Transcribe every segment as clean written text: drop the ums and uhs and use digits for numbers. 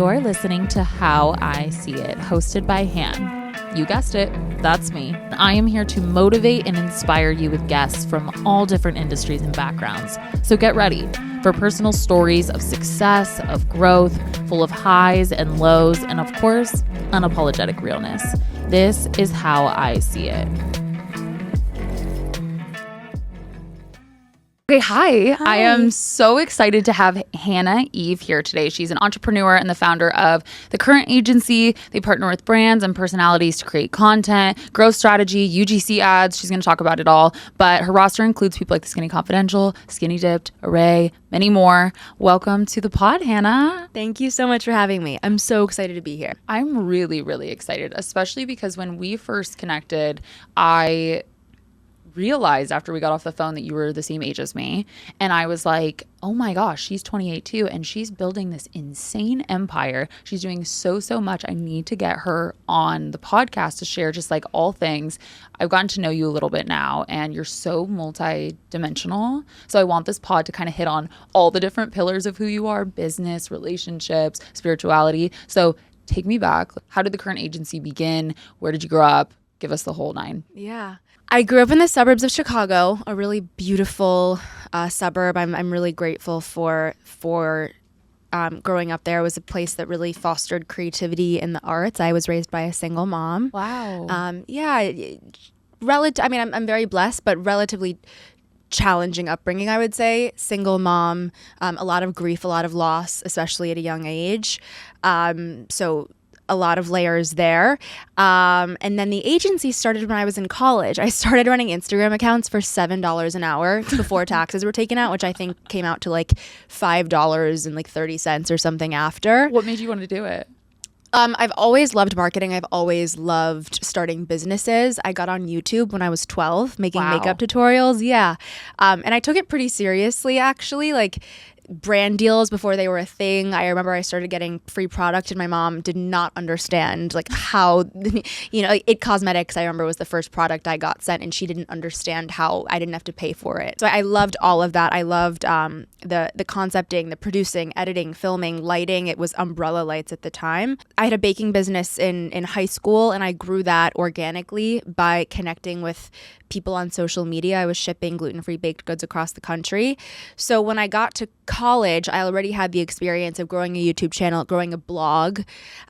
You're listening to How I See It, hosted by Han. You guessed it, that's me. I am here to motivate and inspire you with guests from all different industries and backgrounds. So get ready for personal stories of success, of growth, full of highs and lows, and of course, unapologetic realness. This is How I See It. Okay, hi. I am so excited to have Hannah Eve here today. She's an entrepreneur and the founder of The Current Agency. They partner with brands and personalities to create content, growth strategy, UGC ads. She's going to talk about it all. But her roster includes people like The Skinny Confidential, Skinny Dipped, Arrae, many more. Welcome to the pod, Hannah. Thank you so much for having me. I'm so excited to be here. I'm really, really excited, especially because when we first connected, I realized after we got off the phone that you were the same age as me, and I was like, oh my gosh, she's 28 too, and she's building this insane empire. She's doing so much. I need to get her on the podcast to share just like all things. I've gotten to know you a little bit now, and you're so multi-dimensional, so I want this pod to kind of hit on all the different pillars of who you are: business, relationships, spirituality. So take me back. How did The Current Agency begin? Where did you grow up? Give us the whole nine. Yeah. I grew up in the suburbs of Chicago, a really beautiful suburb. I'm really grateful for growing up there. It was a place that really fostered creativity in the arts. I was raised by a single mom. Wow. I'm very blessed, but relatively challenging upbringing, I would say. Single mom, a lot of grief, a lot of loss, especially at a young age. So a lot of layers there. And then the agency started when I was in college. I started running Instagram accounts for $7 an hour before taxes were taken out, which I think came out to like $5.30 or something after. What made you want to do it? I've always loved marketing. I've always loved starting businesses. I got on YouTube when I was 12, making makeup tutorials. Yeah. And I took it pretty seriously, actually. Like, brand deals before they were a thing. I remember I started getting free product and my mom did not understand like how, It Cosmetics, I remember, was the first product I got sent, and she didn't understand how I didn't have to pay for it. So I loved all of that. I loved the concepting, the producing, editing, filming, lighting. It was umbrella lights at the time. I had a baking business in high school, and I grew that organically by connecting with people on social media. I was shipping gluten-free baked goods across the country. So when I got to college, I already had the experience of growing a YouTube channel, growing a blog,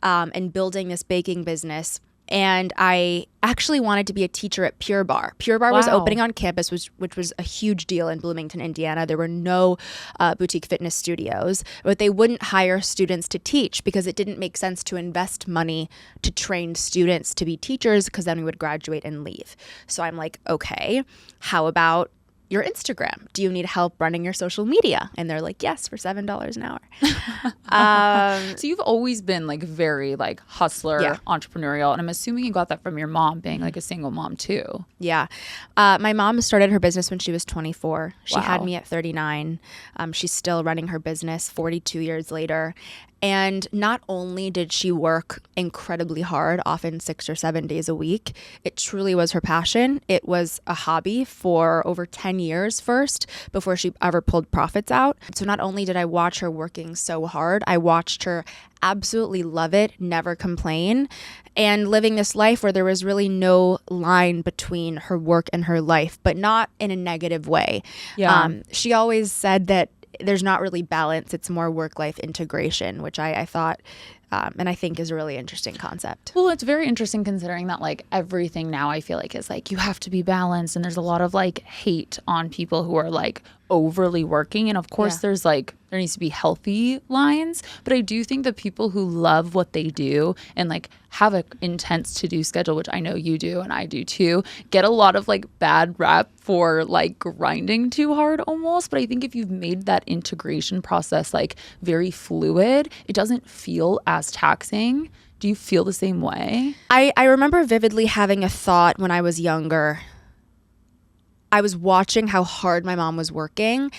and building this baking business. And I actually wanted to be a teacher at Pure Barre. Pure Barre was opening on campus, which was a huge deal in Bloomington, Indiana. There were no boutique fitness studios, but they wouldn't hire students to teach because it didn't make sense to invest money to train students to be teachers, because then we would graduate and leave. So I'm like, okay, how about your Instagram? Do you need help running your social media? And they're like, yes, for $7 an hour. So you've always been like very like hustler, entrepreneurial. And I'm assuming you got that from your mom being like a single mom too. Yeah. My mom started her business when she was 24. She had me at 39. She's still running her business 42 years later. And not only did she work incredibly hard, often 6 or 7 days a week, it truly was her passion. It was a hobby for over 10 years first before she ever pulled profits out. So not only did I watch her working so hard, I watched her absolutely love it, never complain, and living this life where there was really no line between her work and her life, but not in a negative way. Yeah. She always said that there's not really balance. It's more work-life integration, which I thought and I think is a really interesting concept. Well, it's very interesting considering that like everything now I feel like is like you have to be balanced, and there's a lot of like hate on people who are like overly working. And of course there's like, there needs to be healthy lines, but I do think that people who love what they do and like have an intense to-do schedule, which I know you do and I do too, get a lot of like bad rap for like grinding too hard almost. But I think if you've made that integration process like very fluid, it doesn't feel as taxing. Do you feel the same way? I remember vividly having a thought when I was younger. I was watching how hard my mom was working,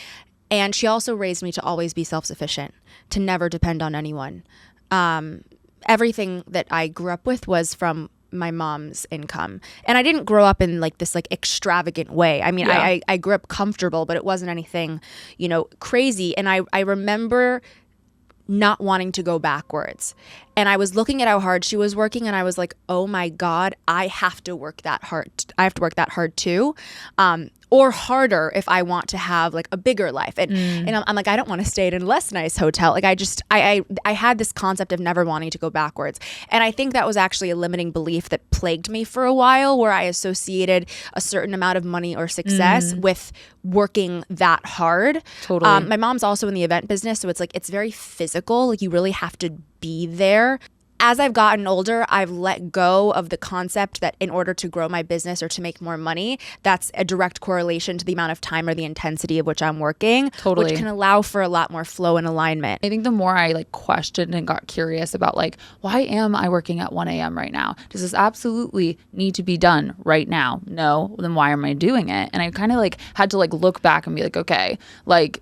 and she also raised me to always be self-sufficient, to never depend on anyone. Everything that I grew up with was from my mom's income. And I didn't grow up in like this like extravagant way. I mean, I grew up comfortable, but it wasn't anything, crazy. And I remember not wanting to go backwards. And I was looking at how hard she was working, and I was like, oh my God, I have to work that hard. I have to work that hard too. Or harder if I want to have like a bigger life. And I'm like, I don't want to stay in a less nice hotel. Like I had this concept of never wanting to go backwards. And I think that was actually a limiting belief that plagued me for a while, where I associated a certain amount of money or success with working that hard. Totally. My mom's also in the event business, so it's very physical. Like you really have to be there. As I've gotten older, I've let go of the concept that in order to grow my business or to make more money, that's a direct correlation to the amount of time or the intensity of which I'm working, Totally. which can allow for a lot more flow and alignment. I think the more I like questioned and got curious about like, why am I working at 1 a.m. right now? Does this absolutely need to be done right now? No. Then why am I doing it? And I kind of like had to like look back and be like, okay, like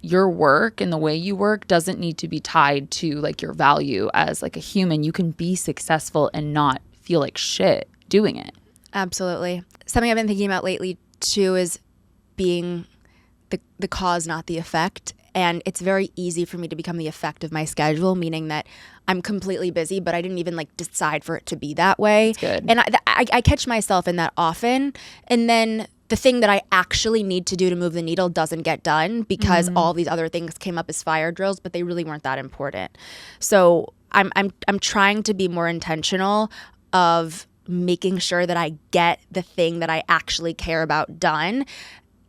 your work and the way you work doesn't need to be tied to like your value as like a human. You can be successful and not feel like shit doing it. Absolutely. Something I've been thinking about lately too is being the cause, not the effect. And it's very easy for me to become the effect of my schedule, meaning that I'm completely busy, but I didn't even like decide for it to be that way. That's good. And I catch myself in that often. And then the thing that I actually need to do to move the needle doesn't get done because all these other things came up as fire drills, but they really weren't that important. So I'm trying to be more intentional of making sure that I get the thing that I actually care about done.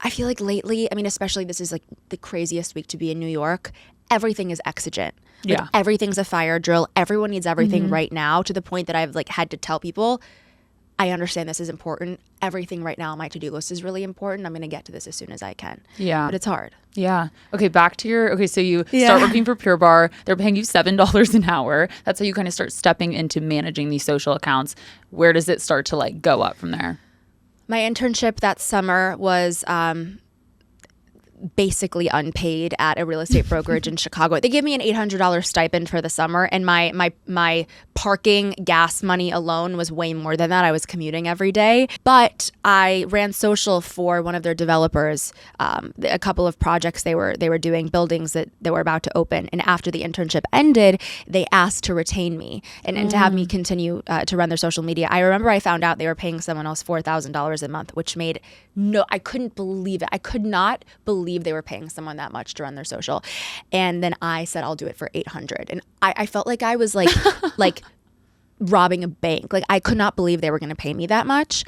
I feel like lately, I mean, especially this is like the craziest week to be in New York. Everything is exigent. Like everything's a fire drill. Everyone needs everything right now, to the point that I've like had to tell people, I understand this is important. Everything right now on my to-do list is really important. I'm going to get to this as soon as I can. Yeah. But it's hard. Yeah. Okay. Back to your, so you start working for Pure Barre. They're paying you $7 an hour. That's how you kind of start stepping into managing these social accounts. Where does it start to like go up from there? My internship that summer was basically unpaid at a real estate brokerage in Chicago. They gave me an $800 stipend for the summer, and my parking gas money alone was way more than that. I was commuting every day, but I ran social for one of their developers, a couple of projects they were doing, buildings that they were about to open. And after the internship ended, they asked to retain me and to have me continue to run their social media. I remember I found out they were paying someone else $4,000 a month, which made I couldn't believe it. I could not believe they were paying someone that much to run their social. And then I said, I'll do it for $800. And I felt like I was like, like robbing a bank. Like I could not believe they were going to pay me that much.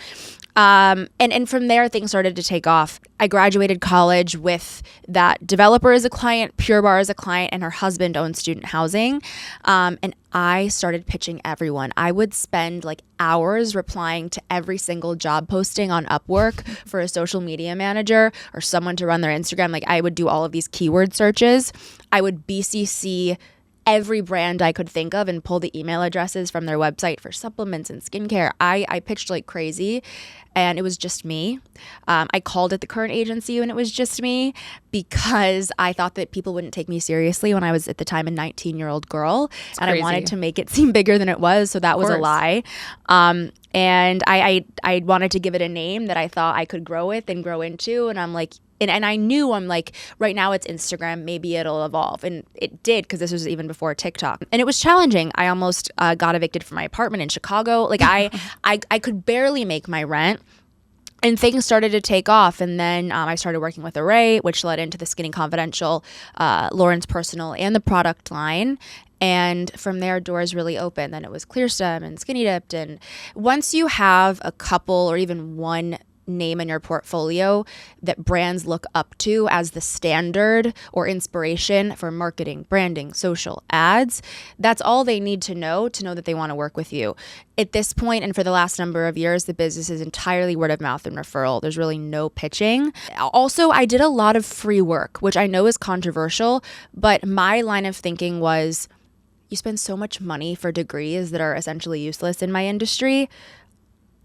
And from there, things started to take off. I graduated college with that developer as a client, Pure Barre as a client, and her husband owns student housing. And I started pitching everyone. I would spend like hours replying to every single job posting on Upwork for a social media manager or someone to run their Instagram. Like I would do all of these keyword searches. I would BCC every brand I could think of and pull the email addresses from their website for supplements and skincare. I pitched like crazy, and it was just me. I called it the current agency when it was just me, because I thought that people wouldn't take me seriously when I was at the time a 19-year-old girl. It's and crazy. I wanted to make it seem bigger than it was, so that was a lie. And I wanted to give it a name that I thought I could grow with and grow into, and I'm like, and I knew, I'm like, right now it's Instagram, maybe it'll evolve. And it did, because this was even before TikTok. And it was challenging. I almost got evicted from my apartment in Chicago. Like I could barely make my rent. And things started to take off. And then I started working with Arrae, which led into the Skinny Confidential, Lauren's personal, and the product line. And from there, doors really opened. Then it was ClearStem and Skinny Dipped. And once you have a couple or even one name in your portfolio that brands look up to as the standard or inspiration for marketing, branding, social ads, that's all they need to know that they want to work with you. At this point, and for the last number of years, the business is entirely word of mouth and referral. There's really no pitching. Also, I did a lot of free work, which I know is controversial, but my line of thinking was, you spend so much money for degrees that are essentially useless in my industry.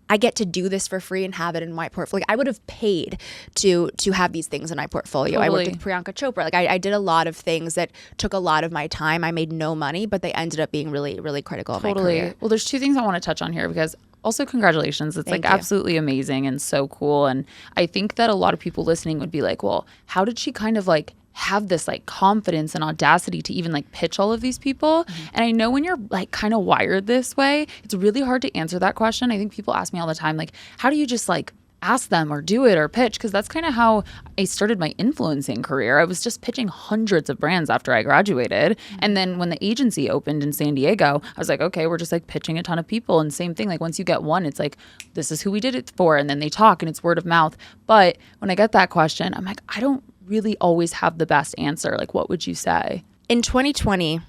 I get to do this for free and have it in my portfolio. Like, I would have paid to have these things in my portfolio. Totally. I worked with Priyanka Chopra. Like I did a lot of things that took a lot of my time. I made no money, but they ended up being really, really critical of my career. Well, there's two things I want to touch on here, because also congratulations. It's Thank like you. absolutely amazing and so cool. And I think that a lot of people listening would be like, well, how did she kind of like have this like confidence and audacity to even like pitch all of these people. And I know when you're like kind of wired this way, it's really hard to answer that question. I think people ask me all the time, like, how do you just like ask them or do it or pitch? Because that's kind of how I started my influencing career. I was just pitching hundreds of brands after I graduated. And then when the agency opened in San Diego, I was like, okay, we're just like pitching a ton of people. And same thing, like once you get one, it's like, this is who we did it for. And then they talk and it's word of mouth. But when I get that question, I'm like, I don't really always have the best answer. Like, what would you say? In 2020,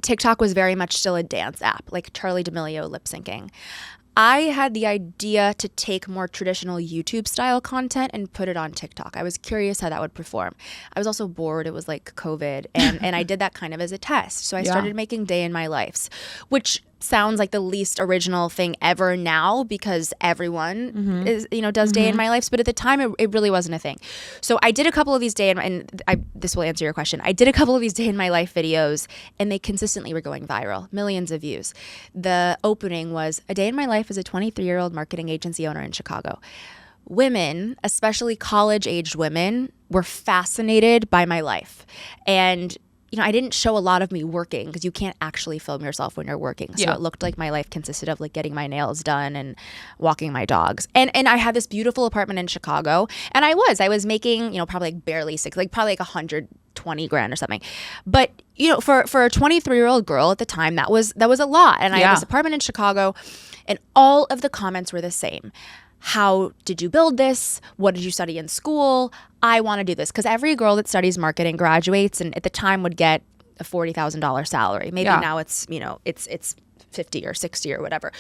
TikTok was very much still a dance app, like Charli D'Amelio lip syncing. I had the idea to take more traditional YouTube style content and put it on TikTok. I was curious how that would perform. I was also bored. It was like COVID. And I did that kind of as a test. So I started making day in my lives, which sounds like the least original thing ever now because everyone is, does day in my lives. But at the time, it really wasn't a thing. So I did a couple of these this will answer your question. I did a couple of these day in my life videos and they consistently were going viral, millions of views. The opening was a day in my life as a 23-year-old marketing agency owner in Chicago. Women, especially college-aged women, were fascinated by my life. And I didn't show a lot of me working because you can't actually film yourself when you're working. So it looked like my life consisted of like getting my nails done and walking my dogs. And I had this beautiful apartment in Chicago. And I was making, probably like barely probably like 120 grand or something. But, for a 23-year-old girl at the time, that was a lot. And I had this apartment in Chicago and all of the comments were the same. How did you build this? What did you study in school? I want to do this. Because every girl that studies marketing graduates and at the time would get a $40,000 salary. Maybe now it's, it's 50 or 60 or whatever.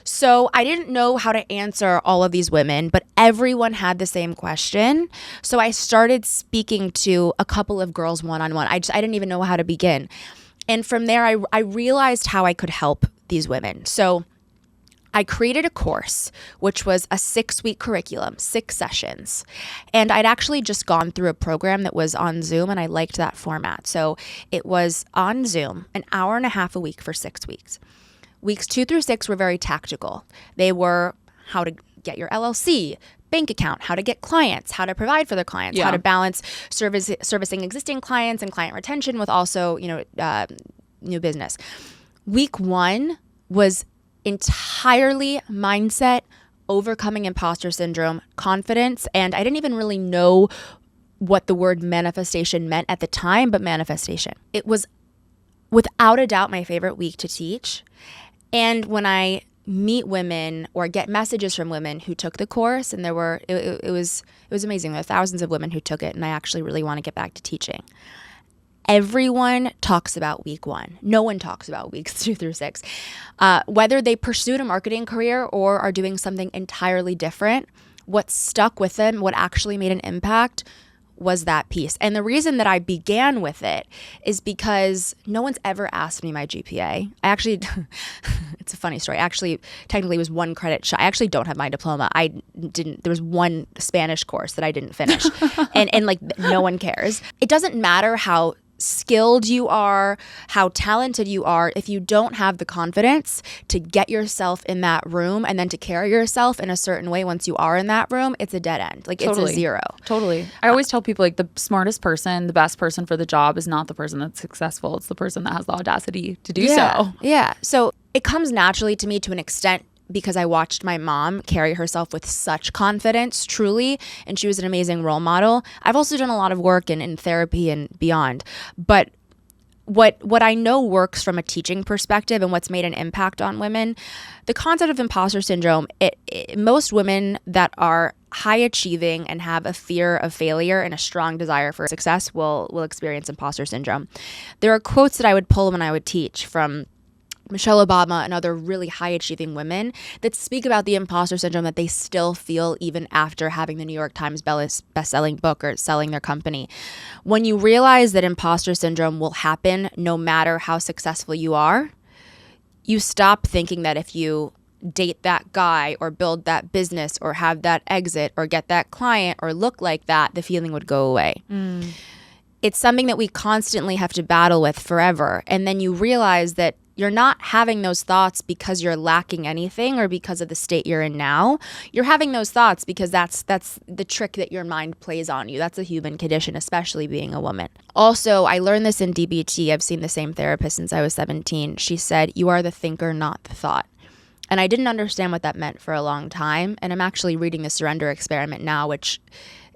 So I didn't know how to answer all of these women, but everyone had the same question. So I started speaking to a couple of girls one-on-one. I didn't even know how to begin. And from there, I realized how I could help these women. So I created a course, which was a 6-week curriculum, 6 sessions. And I'd actually just gone through a program that was on Zoom, and I liked that format. So it was on Zoom, an hour and a half a week for 6 weeks. Weeks 2 through 6 were very tactical. They were how to get your LLC, bank account, how to get clients, how to provide for their clients, how to balance servicing existing clients and client retention with also, new business. Week 1 was entirely mindset, overcoming imposter syndrome, confidence, and I didn't even really know what the word manifestation meant at the time, but manifestation. It was without a doubt my favorite week to teach. And when I meet women or get messages from women who took the course, and it was amazing. There were thousands of women who took it, and I actually really want to get back to teaching. Everyone talks about week 1. No one talks about weeks 2 through 6. Whether they pursued a marketing career or are doing something entirely different, what stuck with them, what actually made an impact was that piece. And the reason that I began with it is because no one's ever asked me my GPA. It's a funny story. Actually, technically it was 1 credit shy. I actually don't have my diploma. There was 1 Spanish course that I didn't finish. and like no one cares. It doesn't matter how skilled you are, how talented you are, if you don't have the confidence to get yourself in that room and then to carry yourself in a certain way once you are in that room, it's a dead end. Like It's a zero. Totally. I always tell people like the smartest person, the best person for the job is not the person that's successful. It's the person that has the audacity to do so. Yeah. So it comes naturally to me to an extent because I watched my mom carry herself with such confidence, truly, and she was an amazing role model. I've also done a lot of work in therapy and beyond, but what I know works from a teaching perspective and what's made an impact on women, the concept of imposter syndrome, most women that are high achieving and have a fear of failure and a strong desire for success will experience imposter syndrome. There are quotes that I would pull when I would teach from Michelle Obama and other really high-achieving women that speak about the imposter syndrome that they still feel even after having the New York Times best-selling book or selling their company. When you realize that imposter syndrome will happen no matter how successful you are, you stop thinking that if you date that guy or build that business or have that exit or get that client or look like that, the feeling would go away. It's something that we constantly have to battle with forever. And then you realize that you're not having those thoughts because you're lacking anything or because of the state you're in now. You're having those thoughts because that's the trick that your mind plays on you. That's a human condition, especially being a woman. Also, I learned this in DBT. I've seen the same therapist since I was 17. She said, you are the thinker, not the thought. And I didn't understand what that meant for a long time. And I'm actually reading the Surrender Experiment now, which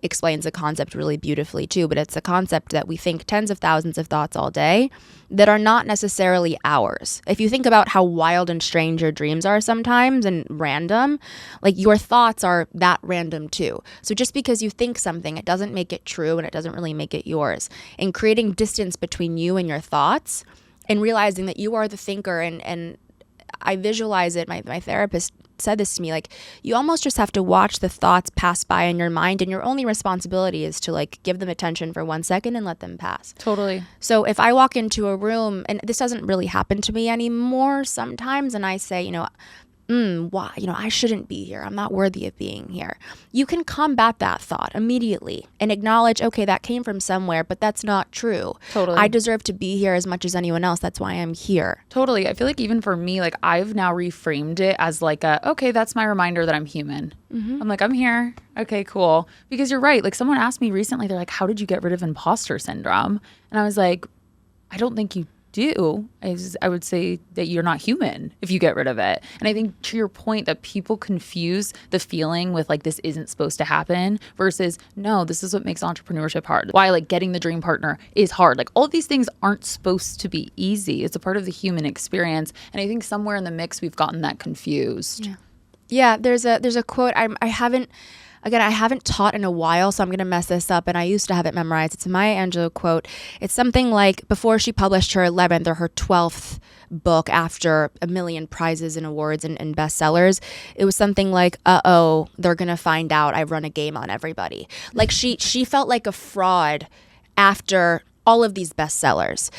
explains the concept really beautifully too. But it's a concept that we think tens of thousands of thoughts all day that are not necessarily ours. If you think about how wild and strange your dreams are sometimes and random, like your thoughts are that random too. So just because you think something, it doesn't make it true and it doesn't really make it yours. And creating distance between you and your thoughts and realizing that you are the thinker, and I visualize it. My therapist said this to me, like, you almost just have to watch the thoughts pass by in your mind, and your only responsibility is to like give them attention for 1 second and let them pass. Totally. So if I walk into a room, and this doesn't really happen to me anymore sometimes, and I say, why, I shouldn't be here. I'm not worthy of being here. You can combat that thought immediately and acknowledge, okay, that came from somewhere, but that's not true. Totally. I deserve to be here as much as anyone else. That's why I'm here. Totally. I feel like even for me, like I've now reframed it as like okay, that's my reminder that I'm human. Mm-hmm. I'm like, I'm here. Okay, cool. Because you're right. Like someone asked me recently, they're like, how did you get rid of imposter syndrome? And I was like, I don't think you do. I would say that you're not human if you get rid of it. And I think to your point that people confuse the feeling with like this isn't supposed to happen versus no, this is what makes entrepreneurship hard. Why like getting the dream partner is hard. Like all of these things aren't supposed to be easy. It's a part of the human experience. And I think somewhere in the mix we've gotten that confused. Yeah, there's a quote. I haven't taught in a while, so I'm going to mess this up, and I used to have it memorized. It's a Maya Angelou quote. It's something like, before she published her 11th or her 12th book after a million prizes and awards and bestsellers, it was something like, they're going to find out I've run a game on everybody. Like she felt like a fraud after all of these bestsellers.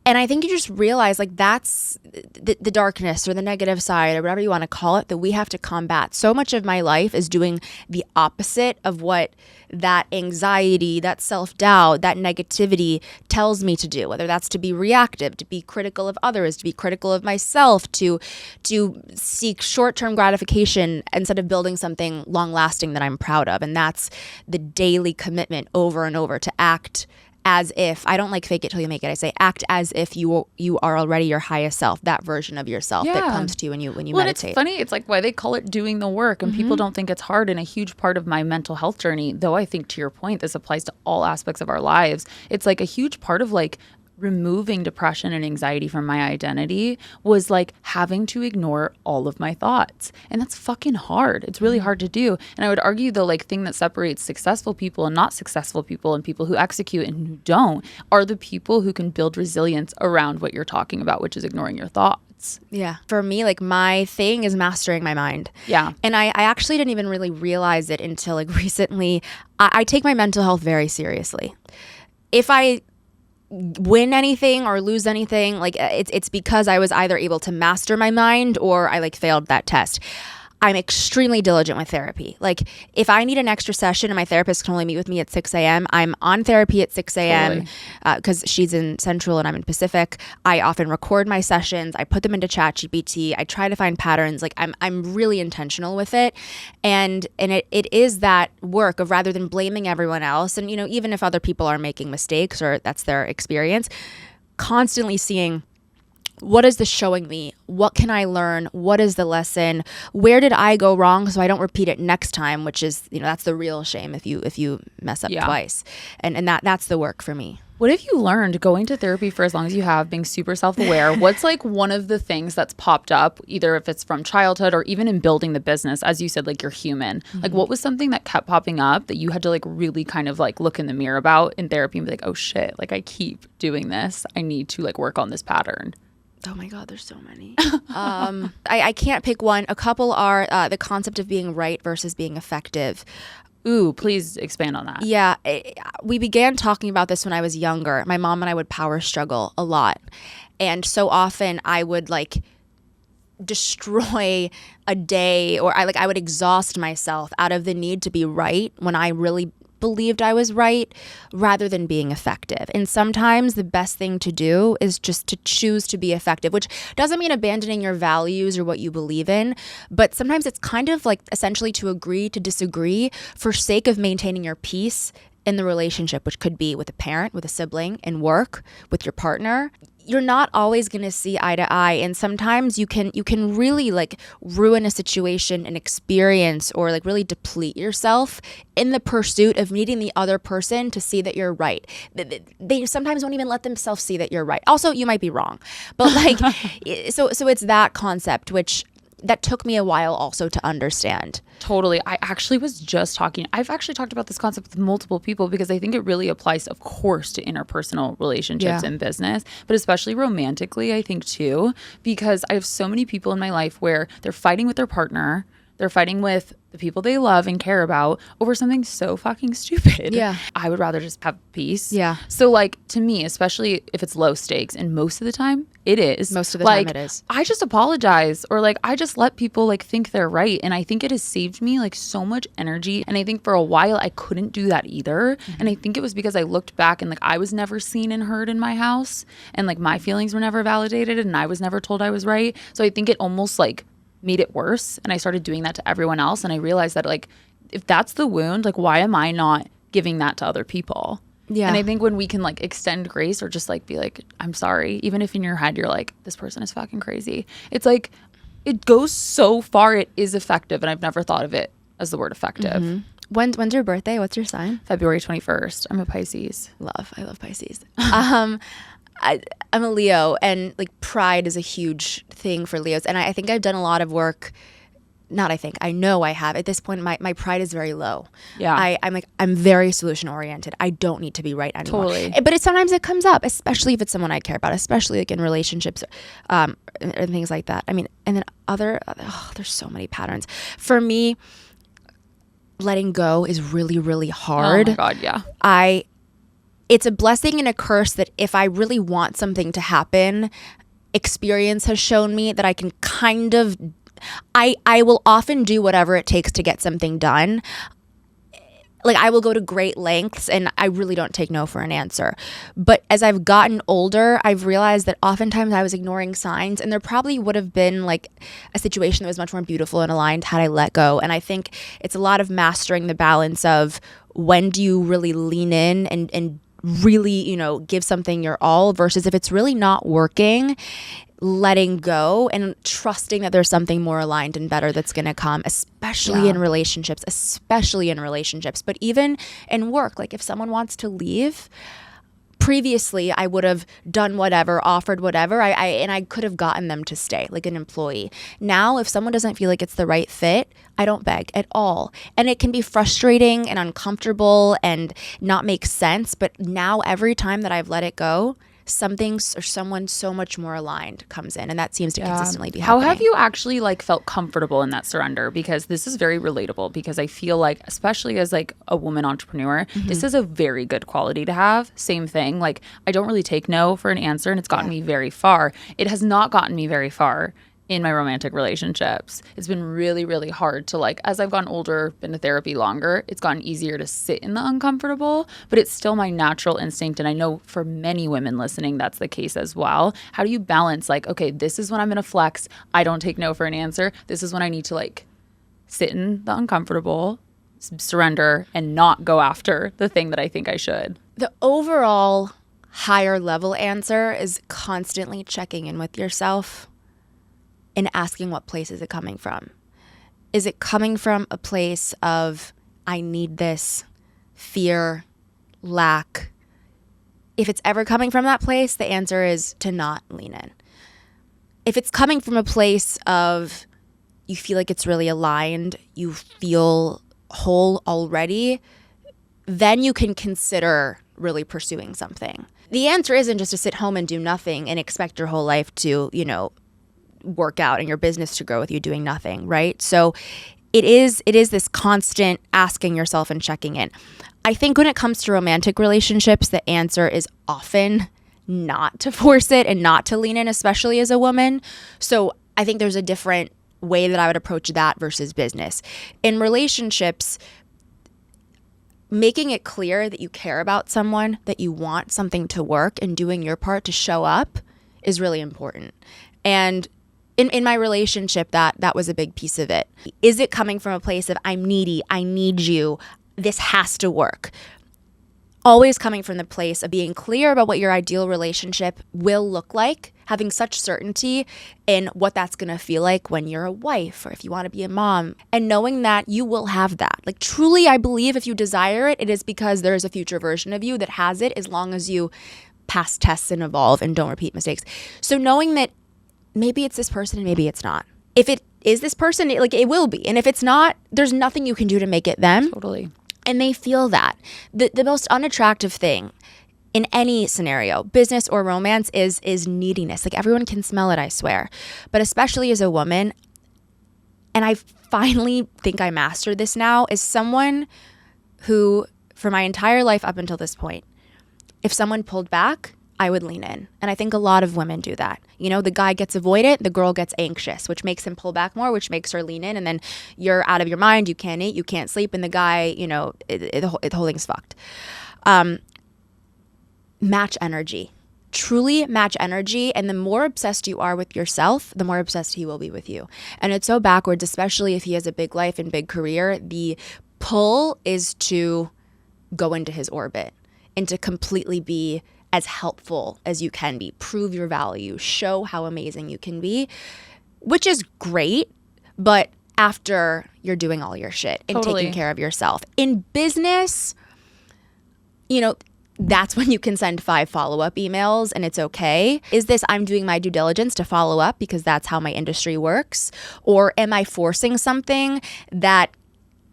And I think you just realize like that's the darkness or the negative side or whatever you want to call it that we have to combat. So much of my life is doing the opposite of what that anxiety, that self-doubt, that negativity tells me to do, whether that's to be reactive, to be critical of others, to be critical of myself, to seek short-term gratification instead of building something long-lasting that I'm proud of. And that's the daily commitment over and over to act as if, I don't like fake it till you make it. I say act as if you are already your highest self, that version of yourself that comes to you when you meditate. It's funny. It's like why they call it doing the work, and people don't think it's hard. And a huge part of my mental health journey, though I think to your point, this applies to all aspects of our lives. It's like a huge part of like removing depression and anxiety from my identity was like having to ignore all of my thoughts. And that's fucking hard. It's really hard to do. And I would argue the like thing that separates successful people and not successful people and people who execute and who don't are the people who can build resilience around what you're talking about, which is ignoring your thoughts. Yeah. For me, like my thing is mastering my mind. Yeah. And I actually didn't even really realize it until like recently. I take my mental health very seriously. If I win anything or lose anything, like it's because I was either able to master my mind or I like failed that test. I'm extremely diligent with therapy. Like if I need an extra session and my therapist can only meet with me at 6 a.m., I'm on therapy at 6 a.m. Because she's in Central and I'm in Pacific. I often record my sessions. I put them into ChatGPT. I try to find patterns. Like I'm really intentional with it. And it is that work of, rather than blaming everyone else, and even if other people are making mistakes or that's their experience, constantly seeing, what is this showing me? What can I learn? What is the lesson? Where did I go wrong so I don't repeat it next time? Which is, that's the real shame if you mess up twice. And that's the work for me. What have you learned going to therapy for as long as you have, being super self-aware? What's like one of the things that's popped up, either if it's from childhood or even in building the business, as you said, like you're human. Like what was something that kept popping up that you had to like really kind of like look in the mirror about in therapy and be like, oh shit, like I keep doing this. I need to like work on this pattern. Oh my God, there's so many. I can't pick one. A couple are the concept of being right versus being effective. Ooh, please expand on that. Yeah, we began talking about this when I was younger. My mom and I would power struggle a lot. And so often I would like destroy a day, or I would exhaust myself out of the need to be right when I really believed I was right rather than being effective. And sometimes the best thing to do is just to choose to be effective, which doesn't mean abandoning your values or what you believe in, but sometimes it's kind of like essentially to agree to disagree for sake of maintaining your peace in the relationship, which could be with a parent, with a sibling, in work, with your partner. You're not always going to see eye to eye, and sometimes you can really like ruin a situation, an experience, or like really deplete yourself in the pursuit of needing the other person to see that you're right. They sometimes won't even let themselves see that you're right. Also, you might be wrong, but like so it's that concept that took me a while also to understand. Totally. I've actually talked about this concept with multiple people because I think it really applies, of course, to interpersonal relationships and business, but especially romantically, I think too, because I have so many people in my life where they're fighting with their partner, they're fighting with the people they love and care about over something so fucking stupid. Yeah. I would rather just have peace. Yeah. So like to me, especially if it's low stakes, and most of the time it is. Most of the like, time it is. I just apologize, or like I just let people like think they're right. And I think it has saved me like so much energy. And I think for a while I couldn't do that either. Mm-hmm. And I think it was because I looked back and like I was never seen and heard in my house. And like my feelings were never validated and I was never told I was right. So I think it almost like made it worse, and I started doing that to everyone else, and I realized that like if that's the wound, like why am I not giving that to other people? Yeah. And I think when we can like extend grace or just like be like, I'm sorry, even if in your head you're like, this person is fucking crazy, it's like it goes so far. It is effective, and I've never thought of it as the word effective. Mm-hmm. When's your birthday? What's your sign? February 21st. I'm a Pisces. I love Pisces. I'm a Leo, and like pride is a huge thing for Leos. And I think I've done a lot of work. I know I have. At this point, my pride is very low. Yeah. I'm very solution oriented. I don't need to be right anymore. Totally. But sometimes it comes up, especially if it's someone I care about, especially like in relationships, and things like that. I mean, and then there's so many patterns. For me, letting go is really, really hard. Oh my God, yeah. It's a blessing and a curse that if I really want something to happen, experience has shown me that I can kind of, I will often do whatever it takes to get something done. Like I will go to great lengths, and I really don't take no for an answer. But as I've gotten older, I've realized that oftentimes I was ignoring signs, and there probably would have been like a situation that was much more beautiful and aligned had I let go. And I think it's a lot of mastering the balance of when do you really lean in and really, give something your all versus if it's really not working, letting go and trusting that there's something more aligned and better that's going to come, especially in relationships, but even in work. Like if someone wants to leave, previously I would have done whatever, offered whatever, I could have gotten them to stay, like an employee. Now, if someone doesn't feel like it's the right fit, I don't beg at all. And it can be frustrating and uncomfortable and not make sense. But now every time that I've let it go, something or someone so much more aligned comes in, and that seems to consistently be happening. How have you actually like felt comfortable in that surrender? Because this is very relatable, because I feel like, especially as like a woman entrepreneur, this is a very good quality to have. Same thing, like I don't really take no for an answer, and it's gotten me very far. It has not gotten me very far in my romantic relationships. It's been really, really hard to like, as I've gotten older, been to therapy longer, it's gotten easier to sit in the uncomfortable, but it's still my natural instinct. And I know for many women listening, that's the case as well. How do you balance like, okay, this is when I'm going to flex. I don't take no for an answer. This is when I need to like sit in the uncomfortable, surrender, and not go after the thing that I think I should. The overall higher level answer is constantly checking in with yourself and asking what place is it coming from. Is it coming from a place of, I need this, fear, lack? If it's ever coming from that place, the answer is to not lean in. If it's coming from a place of, you feel like it's really aligned, you feel whole already, then you can consider really pursuing something. The answer isn't just to sit home and do nothing and expect your whole life to, work out and your business to grow with you doing nothing, right? So it is this constant asking yourself and checking in. I think when it comes to romantic relationships, the answer is often not to force it and not to lean in, especially as a woman. So I think there's a different way that I would approach that versus business. In relationships, making it clear that you care about someone, that you want something to work, and doing your part to show up is really important. And in my relationship, that was a big piece of it. Is it coming from a place of I'm needy, I need you, this has to work? Always coming from the place of being clear about what your ideal relationship will look like, having such certainty in what that's going to feel like when you're a wife or if you want to be a mom, and knowing that you will have that. Like, truly, I believe if you desire it, it is because there is a future version of you that has it, as long as you pass tests and evolve and don't repeat mistakes. So knowing that maybe it's this person and maybe it's not. If it is this person, it will be. And if it's not, there's nothing you can do to make it them. Totally. And they feel that. The most unattractive thing in any scenario, business or romance, is neediness. Like, everyone can smell it, I swear. But especially as a woman, and I finally think I mastered this now, is someone who, for my entire life up until this point, if someone pulled back, I would lean in. And I think a lot of women do that. You know, the guy gets avoidant, the girl gets anxious, which makes him pull back more, which makes her lean in. And then you're out of your mind. You can't eat, you can't sleep. And the guy, you know, the whole thing's fucked. Match energy. Truly match energy. And the more obsessed you are with yourself, the more obsessed he will be with you. And it's so backwards, especially if he has a big life and big career. The pull is to go into his orbit and to completely be as helpful as you can be, prove your value, show how amazing you can be, which is great, but after you're doing all your shit and taking care of yourself. In business, you know, that's when you can send 5 follow-up emails and it's okay. Is this I'm doing my due diligence to follow up because that's how my industry works? Or am I forcing something that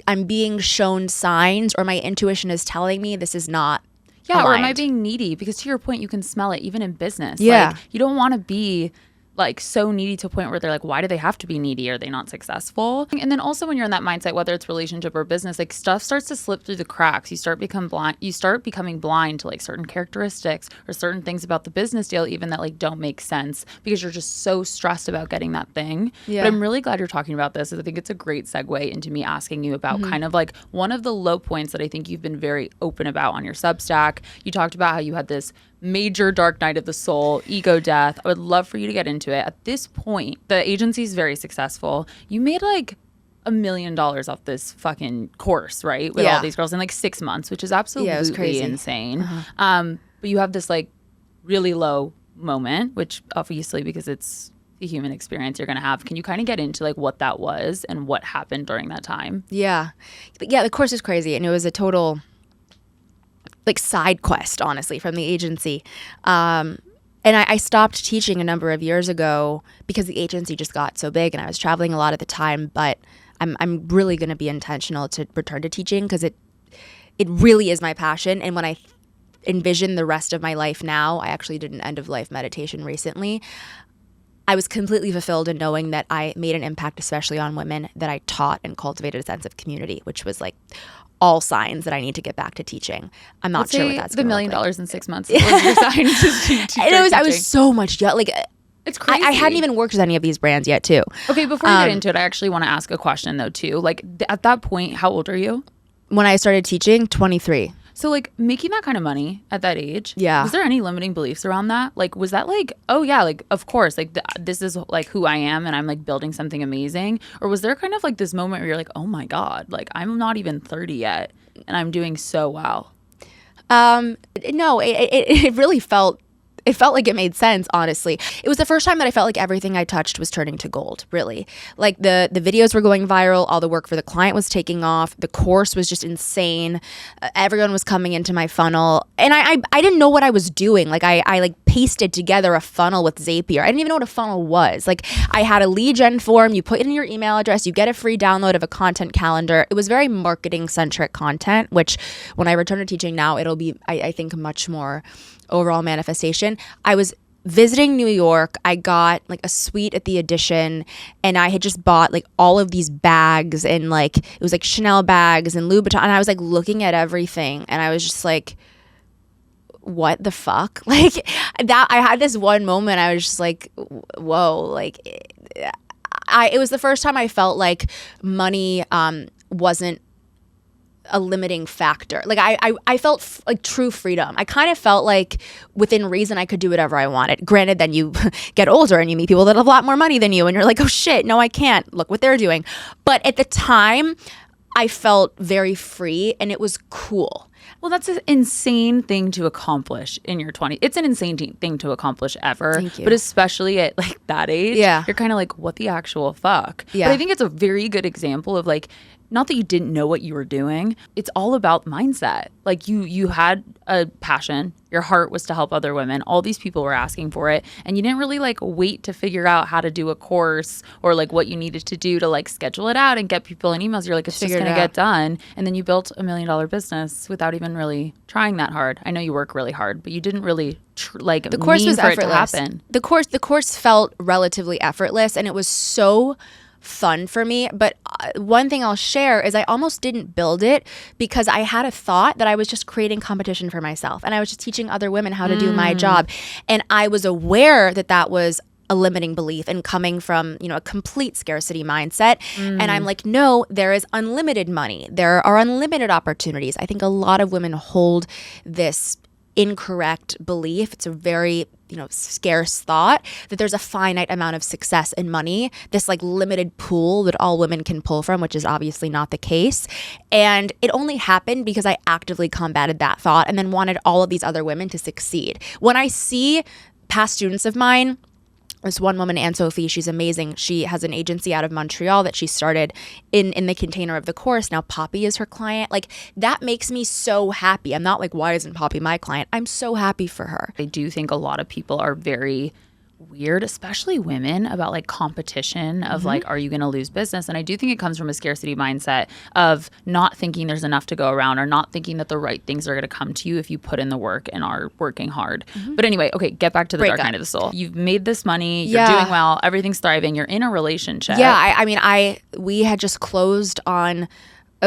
I'm being shown signs or my intuition is telling me this is not aligned? Or am I being needy? Because to your point, you can smell it even in business. Yeah. Like, you don't want to be like so needy to a point where they're like, why do they have to be needy? Are they not successful? And then also when you're in that mindset, whether it's relationship or business, like stuff starts to slip through the cracks. You start becoming blind to like certain characteristics or certain things about the business deal, even that like don't make sense because you're just so stressed about getting that thing. Yeah. But I'm really glad you're talking about this. I think it's a great segue into me asking you about kind of like one of the low points that I think you've been very open about on your Substack. You talked about how you had this major dark night of the soul, ego death. I would love for you to get into it. At this point, the agency is very successful. You made like $1 million off this fucking course, right? With all these girls in like 6 months, which is absolutely insane. But you have this like really low moment, which obviously because it's the human experience you're going to have. Can you kind of get into like what that was and what happened during that time? Yeah. The course is crazy. And it was a total like side quest, honestly, from the agency. And I stopped teaching a number of years ago because the agency just got so big and I was traveling a lot at the time. But I'm really going to be intentional to return to teaching because it really is my passion. And when I envision the rest of my life now, I actually did an end of life meditation recently. I was completely fulfilled in knowing that I made an impact, especially on women, that I taught and cultivated a sense of community, which was like all signs that I need to get back to teaching. I'm not sure what that's the $1 million in 6 months. Was your sign I was so much young. Like, it's crazy. I hadn't even worked with any of these brands yet, too. Okay, before you get into it, I actually want to ask a question though, too. Like at that point, how old are you? When I started teaching, 23. So like making that kind of money at that age, was there any limiting beliefs around that? Like, was that like, oh yeah, like of course, like this is like who I am and I'm like building something amazing? Or was there kind of like this moment where you're like, oh my God, like I'm not even 30 yet and I'm doing so well? No, it really felt like it made sense, honestly. It was the first time that I felt like everything I touched was turning to gold, really. Like the videos were going viral, all the work for the client was taking off, the course was just insane. Everyone was coming into my funnel. And I didn't know what I was doing. Like I like pasted together a funnel with Zapier. I didn't even know what a funnel was. Like I had a lead gen form, you put in your email address, you get a free download of a content calendar. It was very marketing centric content, which when I return to teaching now, it'll be, I think, much more overall manifestation. I was visiting New York. I got like a suite at the Edition and I had just bought like all of these bags and like it was like Chanel bags and Louboutin, and I was like looking at everything and I was just like, what the fuck? Like that, I had this one moment I was just like, whoa, like it was the first time I felt like money wasn't a limiting factor. Like I felt like true freedom. I kind of felt like within reason I could do whatever I wanted. Granted, then you get older and you meet people that have a lot more money than you and you're like, oh shit, no, I can't. Look what they're doing. But at the time, I felt very free and it was cool. Well, that's an insane thing to accomplish in your 20s. It's an insane thing to accomplish ever. Thank you. But especially at like that age, you're kind of like, what the actual fuck? Yeah. But I think it's a very good example of like, not that you didn't know what you were doing. It's all about mindset. Like you had a passion. Your heart was to help other women. All these people were asking for it. And you didn't really like wait to figure out how to do a course or like what you needed to do to like schedule it out and get people in emails. You're like, it's just going to get done. And then you built $1 million business without even really trying that hard. I know you work really hard, but you didn't really the course was effortless. The course felt relatively effortless and it was so fun for me. But one thing I'll share is I almost didn't build it because I had a thought that I was just creating competition for myself and I was just teaching other women how to do my job. And I was aware that that was a limiting belief and coming from, a complete scarcity mindset. And I'm like, no, there is unlimited money. There are unlimited opportunities. I think a lot of women hold this incorrect belief. It's a very scarce thought that there's a finite amount of success and money, this like limited pool that all women can pull from, which is obviously not the case. And it only happened because I actively combated that thought and then wanted all of these other women to succeed. When I see past students of mine, this one woman, Anne-Sophie, she's amazing. She has an agency out of Montreal that she started in the container of the course. Now Poppy is her client. Like that makes me so happy. I'm not like, why isn't Poppy my client? I'm so happy for her. I do think a lot of people are very weird, especially women, about like competition of like, are you going to lose business? And I do think it comes from a scarcity mindset of not thinking there's enough to go around or not thinking that the right things are going to come to you if you put in the work and are working hard. But anyway, okay, get back to the dark night of the soul. You've made this money, you're doing well, everything's thriving, you're in a relationship. Yeah, we had just closed on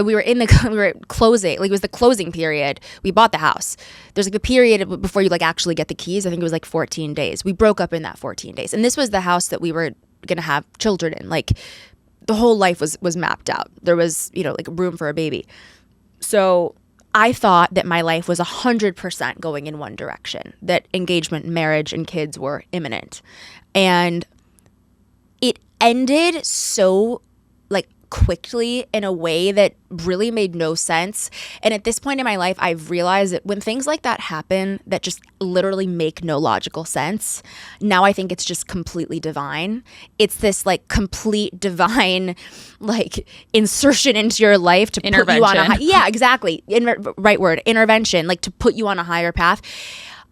we were closing, like it was the closing period. We bought the house. There's like a period before you like actually get the keys. I think it was like 14 days. We broke up in that 14 days. And this was the house that we were going to have children in. Like the whole life was mapped out. There was, like room for a baby. So I thought that my life was 100% going in one direction, that engagement, marriage, and kids were imminent. And it ended so like quickly in a way that really made no sense. And at this point in my life, I've realized that when things like that happen that just literally make no logical sense, now I think it's just completely divine. It's this like complete divine like insertion into your life to put you on a exactly. Right word, intervention, like to put you on a higher path.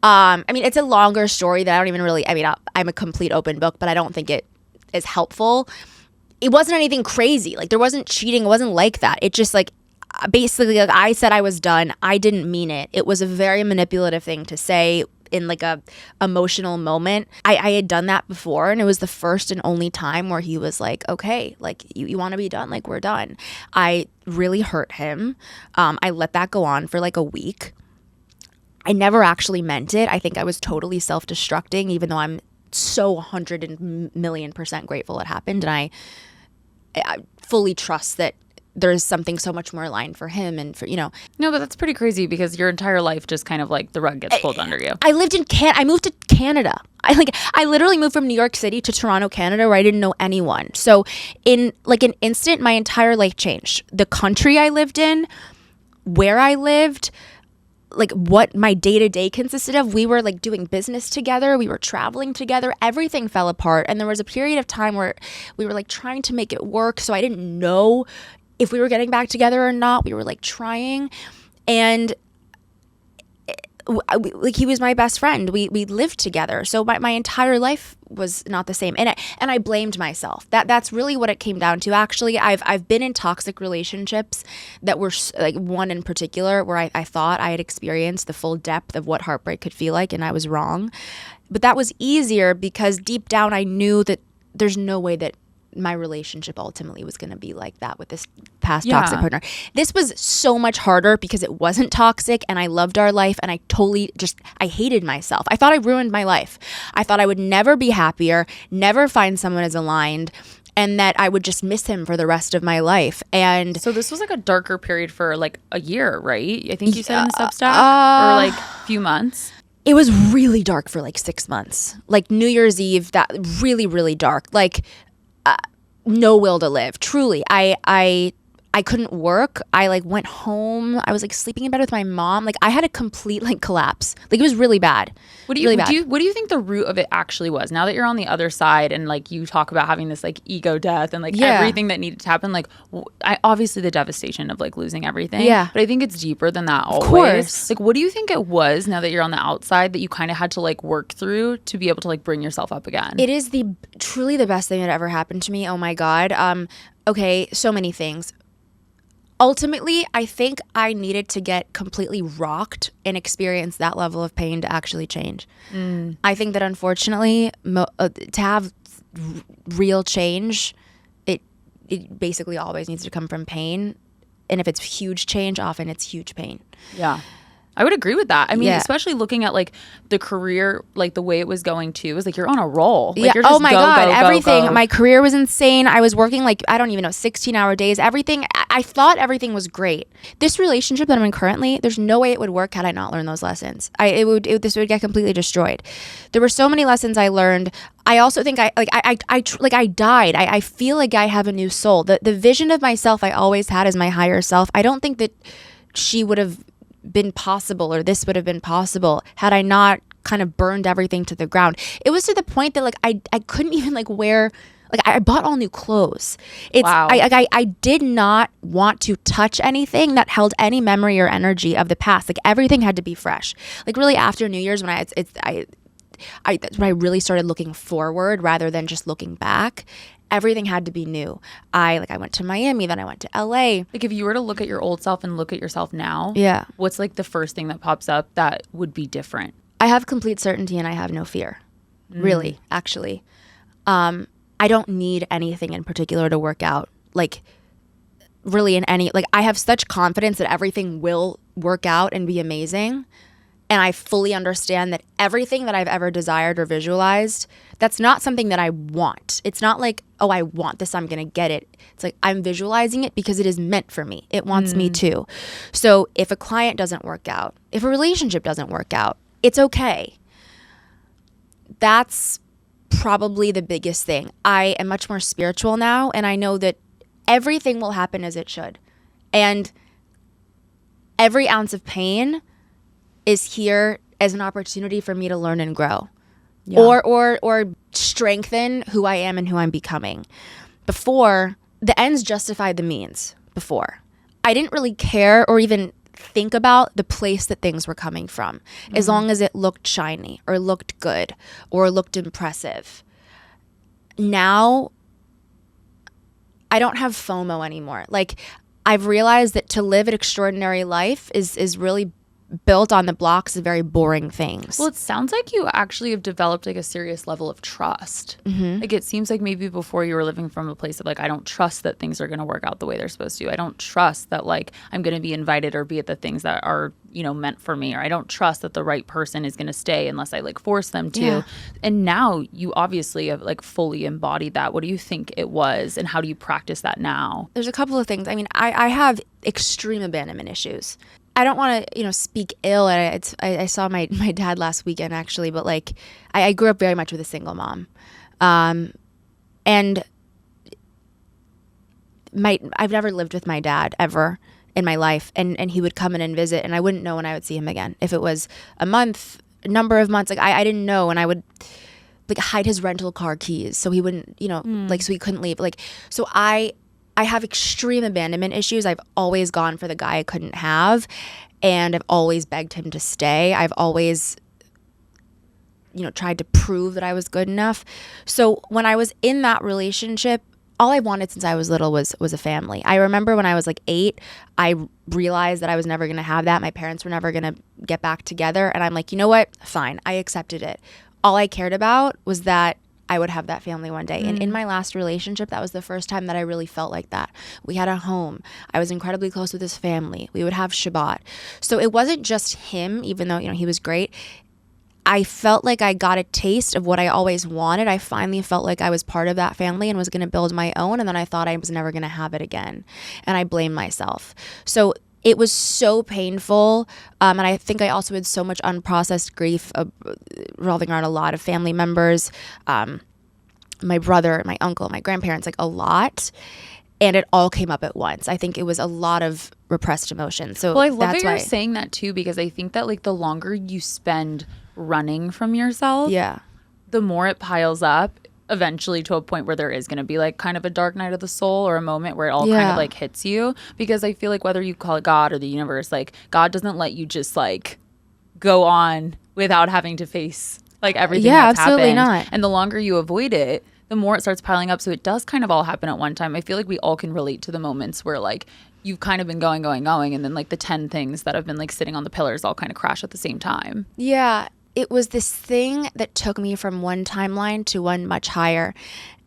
It's a longer story that I don't even really, I'm a complete open book, but I don't think it is helpful. It wasn't anything crazy. Like there wasn't cheating. It wasn't like that. It just like basically like I said I was done. I didn't mean it. It was a very manipulative thing to say in like a emotional moment. I had done that before and it was the first and only time where he was like, okay, like you want to be done? Like we're done. I really hurt him. I let that go on for like a week. I never actually meant it. I think I was totally self-destructing, even though I'm so 100,000,000% grateful it happened. And I fully trust that there's something so much more aligned for him and for, No, but that's pretty crazy because your entire life just kind of like the rug gets pulled under you. I moved to Canada. I literally moved from New York City to Toronto, Canada, where I didn't know anyone. So in like an instant, my entire life changed. The country I lived in, where I lived, like what my day-to-day consisted of. We were like doing business together. We were traveling together. Everything fell apart. And there was a period of time where we were like trying to make it work. So I didn't know if we were getting back together or not. We were like trying. And like he was my best friend. We lived together. So my entire life was not the same. And I blamed myself. That's really what it came down to. Actually, I've been in toxic relationships that were like one in particular where I thought I had experienced the full depth of what heartbreak could feel like, and I was wrong. But that was easier because deep down I knew that there's no way that my relationship ultimately was going to be like that with this past toxic partner. This was so much harder because it wasn't toxic and I loved our life and I totally I hated myself. I thought I ruined my life. I thought I would never be happier, never find someone as aligned. and that I would just miss him for the rest of my life. And so this was like a darker period for like a year, right? I think you said in the Substack, or like a few months. It was really dark for like 6 months. Like New Year's Eve, that really, really dark. Like no will to live. Truly, I couldn't work. I like went home. I was like sleeping in bed with my mom. Like I had a complete like collapse. Like it was really bad. What do you think the root of it actually was? Now that you're on the other side and like you talk about having this like ego death and like everything that needed to happen, like obviously the devastation of like losing everything. Yeah. But I think it's deeper than that always. Of course. Like what do you think it was now that you're on the outside that you kind of had to like work through to be able to like bring yourself up again? It is truly the best thing that ever happened to me. Oh my God. Okay, so many things. Ultimately, I think I needed to get completely rocked and experience that level of pain to actually change. I think that unfortunately, to have real change, it basically always needs to come from pain. And if it's huge change, often it's huge pain. Yeah. I would agree with that. I mean, especially looking at like the career, like the way it was going too, it was like you're on a roll. Like, you're just oh my God, everything. Go. My career was insane. I was working like, I don't even know, 16-hour days. Everything. I thought everything was great. This relationship that I'm in currently, there's no way it would work had I not learned those lessons. This would get completely destroyed. There were so many lessons I learned. I also think I died. I feel like I have a new soul. The vision of myself I always had as my higher self. I don't think that she would have been possible, or this would have been possible, had I not kind of burned everything to the ground. It was to the point that like I couldn't even like wear, like I bought all new clothes. Wow. I did not want to touch anything that held any memory or energy of the past. Like everything had to be fresh. Like really after New Year's, when that's when I really started looking forward rather than just looking back. Everything had to be new. I went to Miami, then I went to LA. Like if you were to look at your old self and look at yourself now, what's like the first thing that pops up that would be different? I have complete certainty and I have no fear. Really, actually. I don't need anything in particular to work out. Like really in any, like I have such confidence that everything will work out and be amazing. And I fully understand that everything that I've ever desired or visualized, that's not something that I want. It's not like, oh, I want this, I'm going to get it. It's like I'm visualizing it because it is meant for me. It wants me too. So if a client doesn't work out, if a relationship doesn't work out, it's okay. That's probably the biggest thing. I am much more spiritual now, and I know that everything will happen as it should. And every ounce of pain is here as an opportunity for me to learn and grow, or strengthen who I am and who I'm becoming. Before, the ends justified the means. Before, I didn't really care or even think about the place that things were coming from, as long as it looked shiny or looked good or looked impressive. Now, I don't have FOMO anymore. Like I've realized that to live an extraordinary life is really built on the blocks of very boring things. Well, it sounds like you actually have developed like a serious level of trust. Like it seems like maybe before you were living from a place of like, I don't trust that things are going to work out the way they're supposed to. I don't trust that like I'm going to be invited or be at the things that are, you know, meant for me. Or I don't trust that the right person is going to stay unless I like force them to. Yeah. And now you obviously have like fully embodied that. What do you think it was, and how do you practice that now? There's a couple of things. I mean, I have extreme abandonment issues. I don't want to, speak ill. I saw my dad last weekend actually, but like I grew up very much with a single mom, and I've never lived with my dad ever in my life, and he would come in and visit, and I wouldn't know when I would see him again. If it was a month, a number of months, like I didn't know, and I would like hide his rental car keys so he wouldn't, like so he couldn't leave. Like so I have extreme abandonment issues. I've always gone for the guy I couldn't have, and I've always begged him to stay. I've always, tried to prove that I was good enough. So when I was in that relationship, all I wanted since I was little was a family. I remember when I was like 8, I realized that I was never going to have that. My parents were never going to get back together. And I'm like, you know what? Fine. I accepted it. All I cared about was that I would have that family one day. And in my last relationship, that was the first time that I really felt like that. We had a home. I was incredibly close with his family. We would have Shabbat. So it wasn't just him, even though, he was great. I felt like I got a taste of what I always wanted. I finally felt like I was part of that family and was going to build my own. And then I thought I was never going to have it again. And I blamed myself. So it was so painful. And I think I also had so much unprocessed grief revolving around a lot of family members, my brother, my uncle, my grandparents, like a lot. And it all came up at once. I think it was a lot of repressed emotions. So well, I love that you're saying that too, because I think that like the longer you spend running from yourself, the more it piles up eventually to a point where there is going to be like kind of a dark night of the soul, or a moment where it all kind of like hits you. Because I feel like whether you call it God or the universe, like God doesn't let you just like go on without having to face like everything that's absolutely happened. Not. And the longer you avoid it, the more it starts piling up. So it does kind of all happen at one time. I feel like we all can relate to the moments where like you've kind of been going, and then like the 10 things that have been like sitting on the pillars all kind of crash at the same time. Yeah. It was this thing that took me from one timeline to one much higher.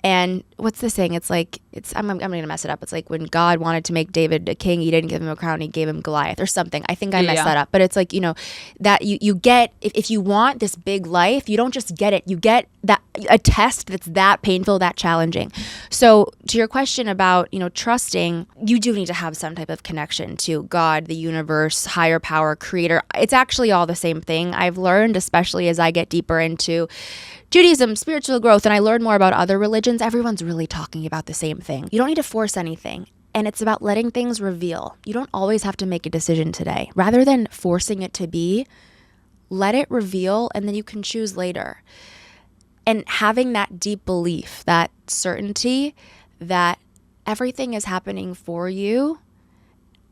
And what's the saying? It's like, I'm going to mess it up. It's like when God wanted to make David a king, he didn't give him a crown, he gave him Goliath or something. I think I messed that up. But it's like, you know, that you get, if you want this big life, you don't just get it. You get that a test that's that painful, that challenging. So to your question about, you know, trusting, you do need to have some type of connection to God, the universe, higher power, creator. It's actually all the same thing. I've learned, especially as I get deeper into Judaism, spiritual growth, and I learned more about other religions, everyone's really talking about the same thing. You don't need to force anything. And it's about letting things reveal. You don't always have to make a decision today. Rather than forcing it to be, let it reveal, and then you can choose later. And having that deep belief, that certainty that everything is happening for you.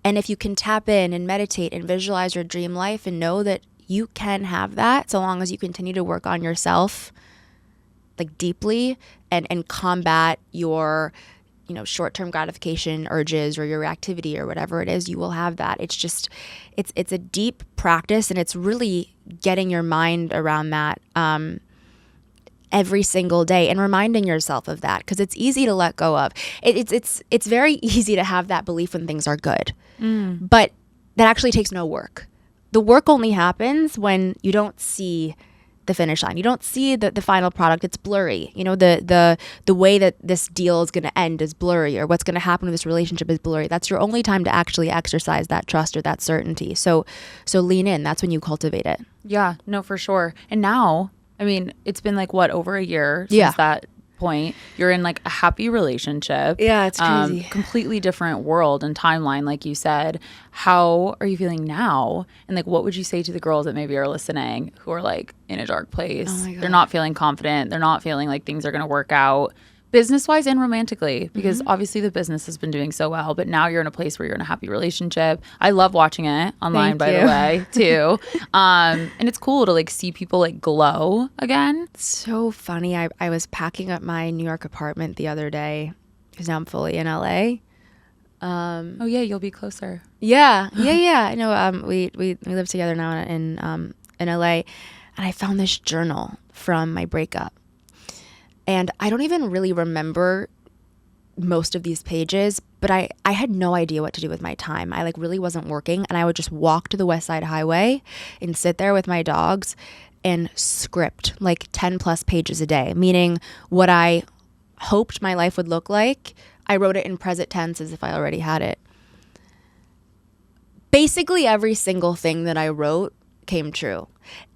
And if you can tap in and meditate and visualize your dream life and know that you can have that, so long as you continue to work on yourself like deeply and combat your, you know, short-term gratification urges or your reactivity or whatever it is, you will have that. It's just, it's a deep practice, and it's really getting your mind around that every single day and reminding yourself of that, because it's easy to let go of. It's very easy to have that belief when things are good, but that actually takes no work. The work only happens when you don't see the finish line. You don't see the final product. It's blurry. You know, the way that this deal is going to end is blurry, or what's going to happen with this relationship is blurry. That's your only time to actually exercise that trust or that certainty. So lean in. That's when you cultivate it. Yeah, no, for sure. And now, I mean, it's been like what, over a year since that point. You're in like a happy relationship. Yeah, it's crazy. Completely different world and timeline, like you said. How are you feeling now? And like, what would you say to the girls that maybe are listening who are like in a dark place? Oh my God. They're not feeling confident. They're not feeling like things are going to work out, business-wise and romantically, because obviously the business has been doing so well, but now you're in a place where you're in a happy relationship. I love watching it online, by the way, too. And it's cool to like see people like glow again. It's so funny. I was packing up my New York apartment the other day because now I'm fully in LA. Oh yeah, you'll be closer. Yeah. I know. We live together now in LA, and I found this journal from my breakup. And I don't even really remember most of these pages, but I had no idea what to do with my time. I like really wasn't working, and I would just walk to the West Side Highway and sit there with my dogs and script like 10 plus pages a day, meaning what I hoped my life would look like. I wrote it in present tense as if I already had it. Basically every single thing that I wrote came true.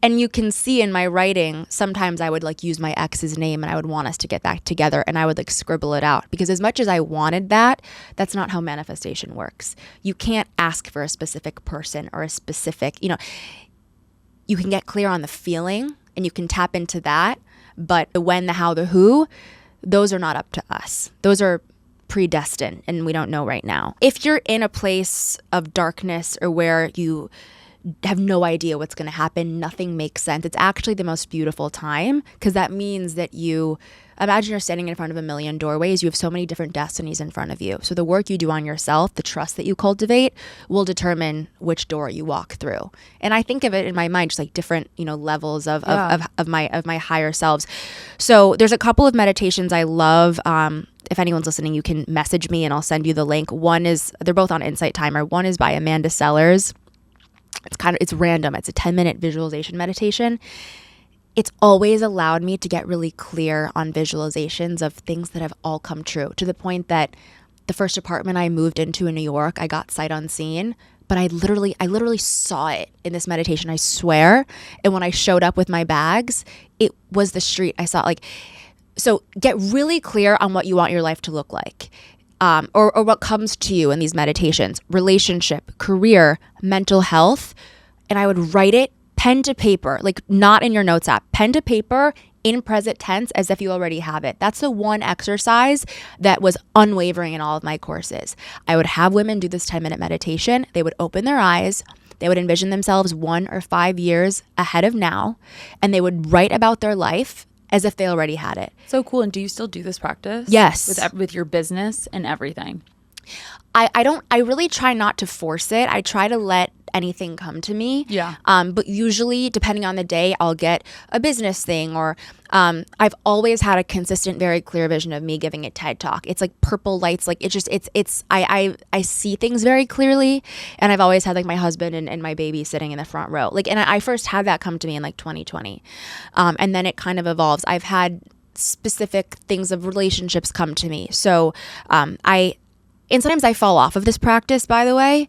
And you can see in my writing, sometimes I would like use my ex's name and I would want us to get back together, and I would like scribble it out, because as much as I wanted that, that's not how manifestation works. You can't ask for a specific person or a specific, you know, you can get clear on the feeling and you can tap into that, but the when, the how, the who, those are not up to us. Those are predestined and we don't know right now. If you're in a place of darkness or where you have no idea what's going to happen, nothing makes sense, it's actually the most beautiful time, because that means that you imagine you're standing in front of a million doorways. You have so many different destinies in front of you. So the work you do on yourself, the trust that you cultivate, will determine which door you walk through. And I think of it in my mind just like different, you know, levels of my higher selves. So there's a couple of meditations I love. If anyone's listening, you can message me and I'll send you the link. One is, they're both on Insight Timer. One is by Amanda Sellers. It's random. It's a 10-minute visualization meditation. it's always allowed me to get really clear on visualizations of things that have all come true, to the point that the first apartment I moved into in New York, I got sight unseen, but I literally saw it in this meditation, I swear. And when I showed up with my bags, it was the street. I saw like, so get really clear on what you want your life to look like. Or what comes to you in these meditations: relationship, career, mental health. And I would write it pen to paper, like not in your notes app, pen to paper in present tense as if you already have it. That's the one exercise that was unwavering in all of my courses. I would have women do this 10-minute meditation. They would open their eyes. They would envision themselves 1 or 5 years ahead of now, and they would write about their life as if they already had it. So cool. And do you still do this practice? Yes. With your business and everything? I really try not to force it. I try to let anything come to me. Yeah. But usually, depending on the day, I'll get a business thing, or I've always had a consistent, very clear vision of me giving a TED Talk. It's like purple lights. Like I see things very clearly, and I've always had like my husband and my baby sitting in the front row. Like, and I first had that come to me in like 2020. And then it kind of evolves. I've had specific things of relationships come to me. So, and sometimes I fall off of this practice, by the way.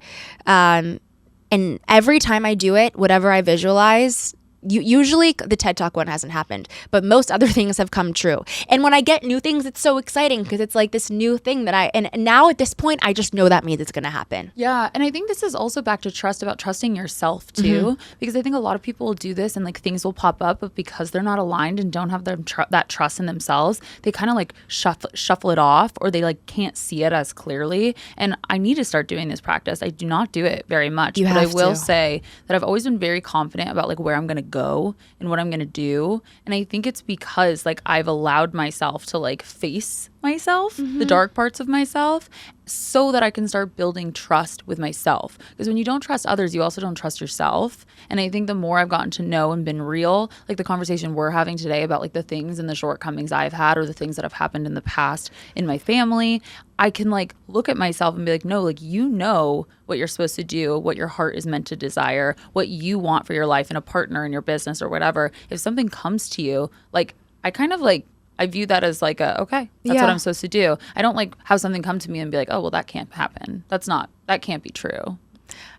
And every time I do it, whatever I visualize, usually the TED Talk one hasn't happened, but most other things have come true. And when I get new things, it's so exciting because it's like this new thing that and now at this point, I just know that means it's going to happen. Yeah. And I think this is also back to trust, about trusting yourself too, because I think a lot of people will do this and like things will pop up, but because they're not aligned and don't have that trust in themselves, they kind of like shuffle it off, or they like can't see it as clearly. And I need to start doing this practice. I do not do it very much, but I will say that I've always been very confident about like where I'm going to go and what I'm going to do. And I think it's because like I've allowed myself to like face myself, the dark parts of myself, so that I can start building trust with myself. Because when you don't trust others, you also don't trust yourself. And I think the more I've gotten to know and been real, like the conversation we're having today about like the things and the shortcomings I've had, or the things that have happened in the past in my family, I can like look at myself and be like, no, like, you know what you're supposed to do, what your heart is meant to desire, what you want for your life and a partner in your business or whatever. If something comes to you, like I view that as like okay, that's what I'm supposed to do. I don't like have something come to me and be like, oh, well, that can't happen. That can't be true.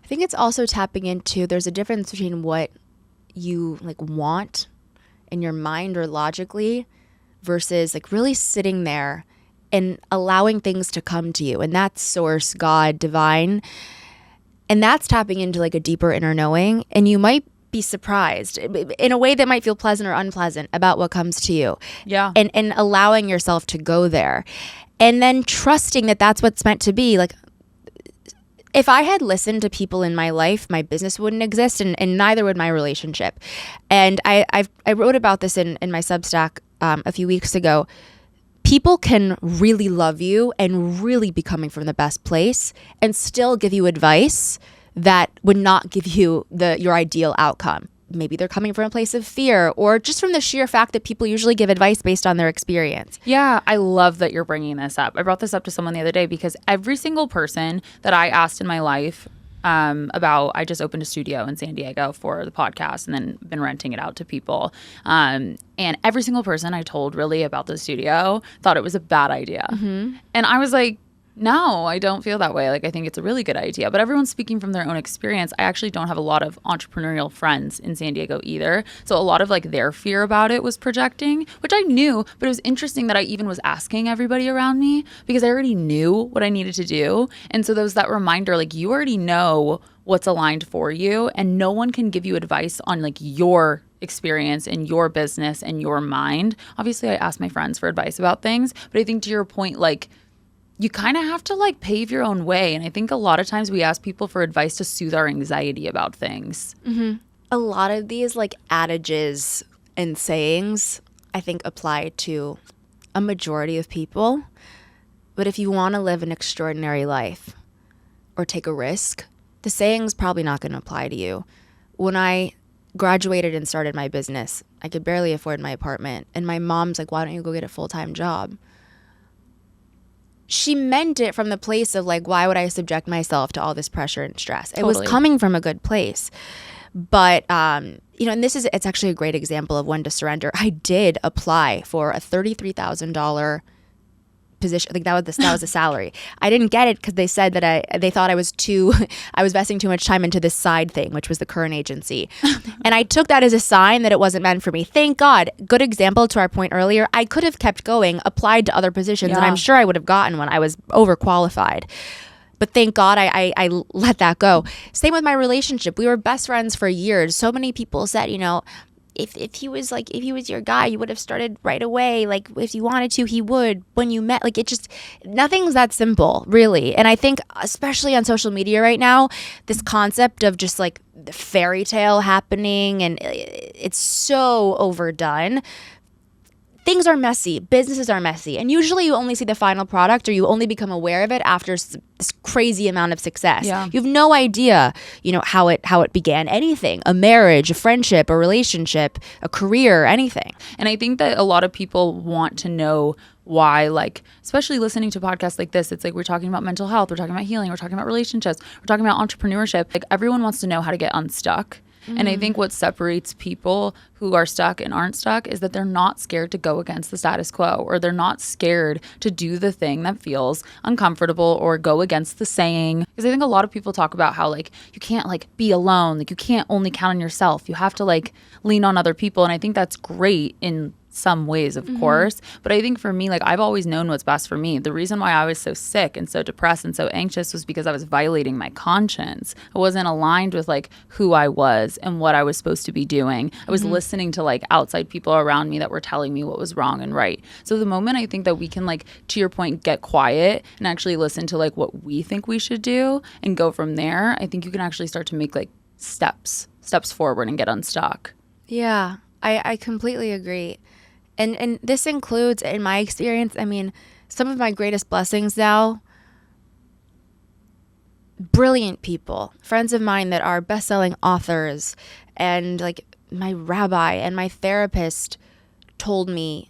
I think it's also tapping into, there's a difference between what you like want in your mind or logically versus like really sitting there and allowing things to come to you. And that's source, God, divine. And that's tapping into like a deeper inner knowing. And you might be surprised in a way that might feel pleasant or unpleasant about what comes to you. Yeah. And allowing yourself to go there. And then trusting that that's what's meant to be. Like, if I had listened to people in my life, my business wouldn't exist, and neither would my relationship. And I wrote about this in my Substack a few weeks ago. People can really love you and really be coming from the best place and still give you advice that would not give you your ideal outcome. Maybe they're coming from a place of fear, or just from the sheer fact that people usually give advice based on their experience. Yeah, I love that you're bringing this up. I brought this up to someone the other day because every single person that I asked in my life about, I just opened a studio in San Diego for the podcast and then been renting it out to people. And every single person I told really about the studio thought it was a bad idea. And I was like, no, I don't feel that way. Like, I think it's a really good idea. But everyone's speaking from their own experience. I actually don't have a lot of entrepreneurial friends in San Diego either. So a lot of like their fear about it was projecting, which I knew. But it was interesting that I even was asking everybody around me because I already knew what I needed to do. And so there was that reminder, like, you already know what's aligned for you, and no one can give you advice on like your experience and your business and your mind. Obviously, I asked my friends for advice about things, but I think to your point, like, you kind of have to like pave your own way. And I think a lot of times we ask people for advice to soothe our anxiety about things. A lot of these like adages and sayings, I think, apply to a majority of people. But if you want to live an extraordinary life or take a risk, the saying's probably not going to apply to you. When I graduated and started my business, I could barely afford my apartment. And my mom's like, why don't you go get a full-time job? She meant it from the place of like, why would I subject myself to all this pressure and stress? It was coming from a good place. But and it's actually a great example of when to surrender. I did apply for a $33,000 position. Like that was the salary. I didn't get it because they said that they thought I was investing too much time into this side thing, which was the current agency. And I took that as a sign that it wasn't meant for me. Thank God. Good example to our point earlier. I could have kept going, applied to other positions, and I'm sure I would have gotten one. I was overqualified. But thank God I let that go. Same with my relationship. We were best friends for years. So many people said, if he was your guy, you would have started right away. Like if you wanted to, he would when you met. Like nothing's that simple, really. And I think especially on social media right now, this concept of just like the fairy tale happening, and it's so overdone. Things are messy. Businesses are messy. And usually you only see the final product, or you only become aware of it after this crazy amount of success. Yeah. You have no idea, how it began. Anything, a marriage, a friendship, a relationship, a career, anything. And I think that a lot of people want to know why, like, especially listening to podcasts like this, it's like we're talking about mental health, we're talking about healing, we're talking about relationships, we're talking about entrepreneurship. Like everyone wants to know how to get unstuck. And I think what separates people who are stuck and aren't stuck is that they're not scared to go against the status quo, or they're not scared to do the thing that feels uncomfortable or go against the saying. Because I think a lot of people talk about how like you can't like be alone, like you can't only count on yourself. You have to like lean on other people. And I think that's great in some ways, of course. But I think for me, like I've always known what's best for me. The reason why I was so sick and so depressed and so anxious was because I was violating my conscience. I wasn't aligned with like who I was and what I was supposed to be doing. I was listening to like outside people around me that were telling me what was wrong and right. So the moment I think that we can, like, to your point, get quiet and actually listen to like what we think we should do and go from there, I think you can actually start to make like steps forward and get unstuck. Yeah, I completely agree. And this includes, in my experience, I mean, some of my greatest blessings now, brilliant people, friends of mine that are best-selling authors, and like my rabbi and my therapist told me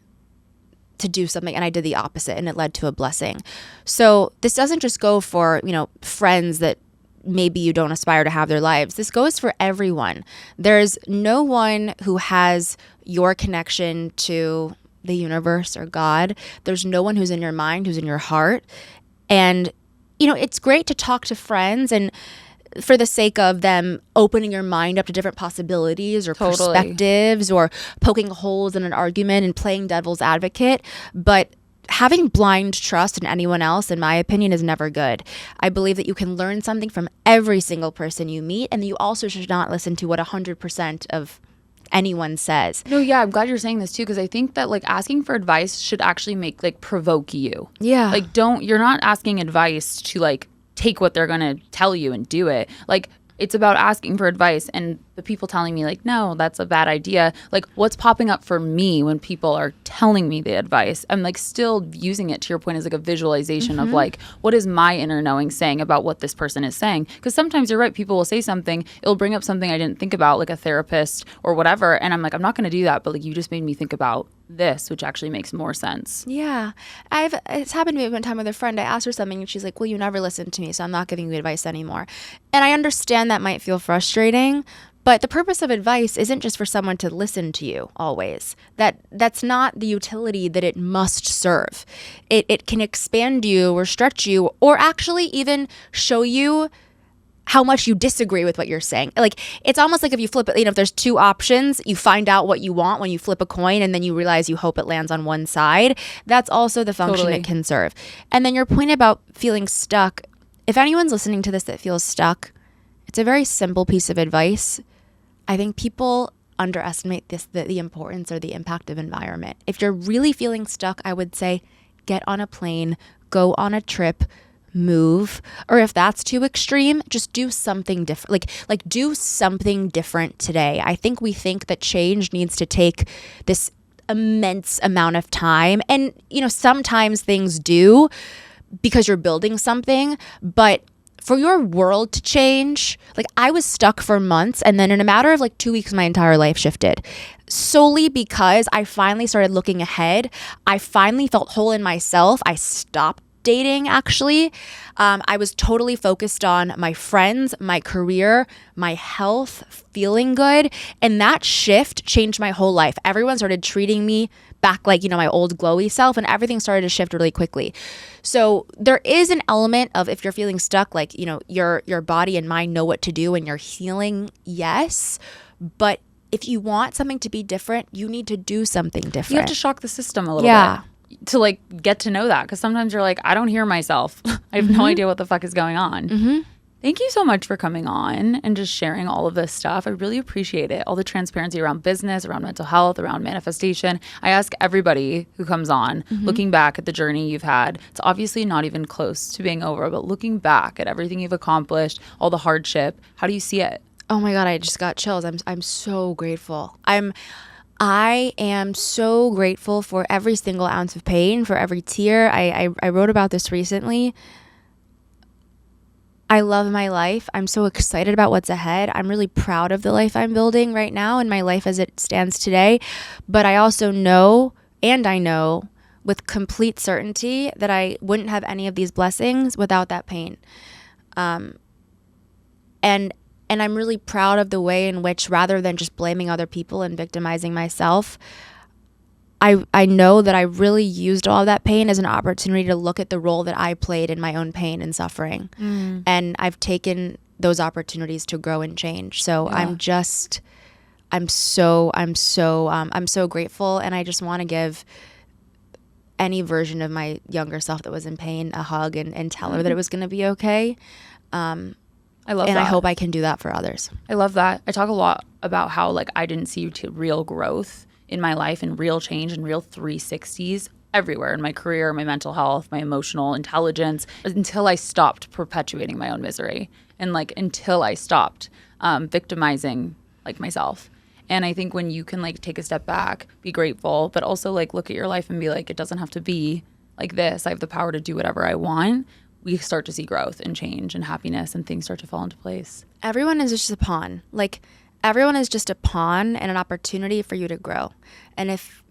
to do something and I did the opposite, and it led to a blessing. So this doesn't just go for, friends that maybe you don't aspire to have their lives. This goes for everyone. There's no one who has your connection to the universe or God. There's no one who's in your mind, who's in your heart. And, it's great to talk to friends and for the sake of them opening your mind up to different possibilities or perspectives, or poking holes in an argument and playing devil's advocate. But having blind trust in anyone else, in my opinion, is never good. I believe that you can learn something from every single person you meet, and you also should not listen to what 100% of anyone says. No, yeah, I'm glad you're saying this too, because I think that like asking for advice should actually provoke you. Yeah. Like you're not asking advice to like take what they're going to tell you and do it. Like it's about asking for advice, and the people telling me like, no, that's a bad idea. Like what's popping up for me when people are telling me the advice? I'm like still using it, to your point, as like a visualization of like, what is my inner knowing saying about what this person is saying? Because sometimes you're right. People will say something, it'll bring up something I didn't think about, like a therapist or whatever. And I'm like, I'm not going to do that. But like, you just made me think about this, which actually makes more sense. Yeah. It's happened to me one time with a friend. I asked her something and she's like, well, you never listened to me, so I'm not giving you advice anymore. And I understand that might feel frustrating, but the purpose of advice isn't just for someone to listen to you always. That's not the utility that it must serve. It can expand you or stretch you, or actually even show you how much you disagree with what you're saying. Like, it's almost like if you flip it, if there's two options, you find out what you want when you flip a coin, and then you realize you hope it lands on one side. That's also the function it can serve. And then your point about feeling stuck, if anyone's listening to this that feels stuck, it's a very simple piece of advice. I think people underestimate the importance or the impact of environment. If you're really feeling stuck, I would say get on a plane, go on a trip, move. Or if that's too extreme, just do something different. Like do something different today. I think we think that change needs to take this immense amount of time. And, sometimes things do because you're building something, but for your world to change, like I was stuck for months, and then in a matter of like 2 weeks, my entire life shifted. Solely because I finally started looking ahead. I finally felt whole in myself. I stopped dating, actually, I was totally focused on my friends, my career, my health, feeling good. And that shift changed my whole life. Everyone started treating me back like, my old glowy self, and everything started to shift really quickly. So there is an element of, if you're feeling stuck, like, your body and mind know what to do and you're healing. Yes. But if you want something to be different, you need to do something different. You have to shock the system a little bit to like get to know that, because sometimes you're like, I don't hear myself. I have no idea what the fuck is going on. Thank you so much for coming on and just sharing all of this stuff. I really appreciate it. All the transparency around business, around mental health, around manifestation. I ask everybody who comes on, looking back at the journey you've had, it's obviously not even close to being over, but looking back at everything you've accomplished, all the hardship, how do you see it? Oh my God, I just got chills. I'm so grateful. I am so grateful for every single ounce of pain, for every tear. I wrote about this recently. I love my life. I'm so excited about what's ahead. I'm really proud of the life I'm building right now and my life as it stands today. But I also know, and I know with complete certainty, that I wouldn't have any of these blessings without that pain. And I'm really proud of the way in which, rather than just blaming other people and victimizing myself, I know that I really used all of that pain as an opportunity to look at the role that I played in my own pain and suffering. And I've taken those opportunities to grow and change. So I'm so grateful. And I just want to give any version of my younger self that was in pain a hug and tell her that it was going to be okay. I love that. And I hope I can do that for others. I love that. I talk a lot about how like I didn't see real growth in my life and real change and real 360s everywhere in my career, my mental health, my emotional intelligence, until I stopped perpetuating my own misery and like until I stopped victimizing like myself. And I think when you can like take a step back, be grateful, but also like look at your life and be like, it doesn't have to be like this. I have the power to do whatever I want. We start to see growth and change and happiness and things start to fall into place. Everyone is just a pawn. Like everyone is just a pawn and an opportunity for you to grow. And if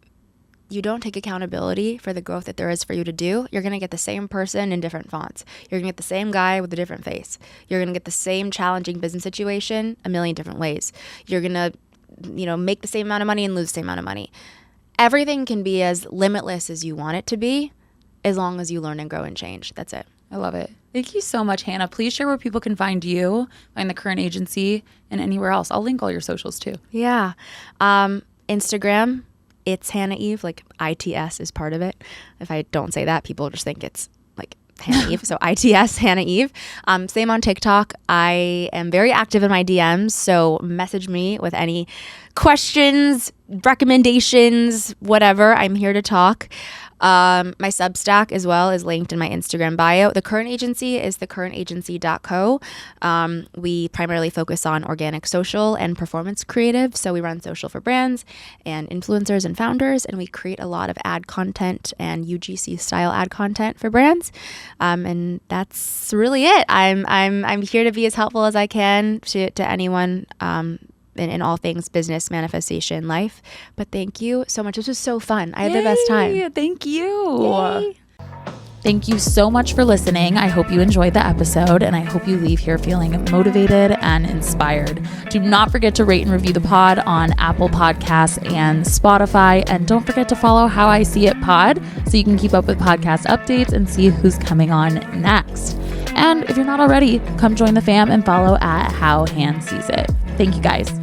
you don't take accountability for the growth that there is for you to do, you're going to get the same person in different fonts. You're going to get the same guy with a different face. You're going to get the same challenging business situation a million different ways. You're going to, make the same amount of money and lose the same amount of money. Everything can be as limitless as you want it to be, as long as you learn and grow and change. That's it. I love it. Thank you so much, Hannah. Please share where people can find you, find the current agency, and anywhere else. I'll link all your socials too. Yeah. Instagram, it's Hannah Eve, like ITS is part of it. If I don't say that, people just think it's like Hannah Eve. So ITS, Hannah Eve. Same on TikTok. I am very active in my DMs, so message me with any questions, recommendations, whatever. I'm here to talk. My Substack as well is linked in my Instagram bio. The current agency is thecurrentagency.co. We primarily focus on organic social and performance creative. So we run social for brands and influencers and founders, and we create a lot of ad content and UGC style ad content for brands. And that's really it. I'm here to be as helpful as I can to anyone, in all things business, manifestation, life. But thank you so much. This was so fun. I had the best time. Thank you. Yay. Thank you so much for listening. I hope you enjoyed the episode, and I hope you leave here feeling motivated and inspired. Do not forget to rate and review the pod on Apple Podcasts and Spotify. And don't forget to follow How I See It Pod so you can keep up with podcast updates and see who's coming on next. And if you're not already, come join the fam and follow at How Han Sees It. Thank you guys.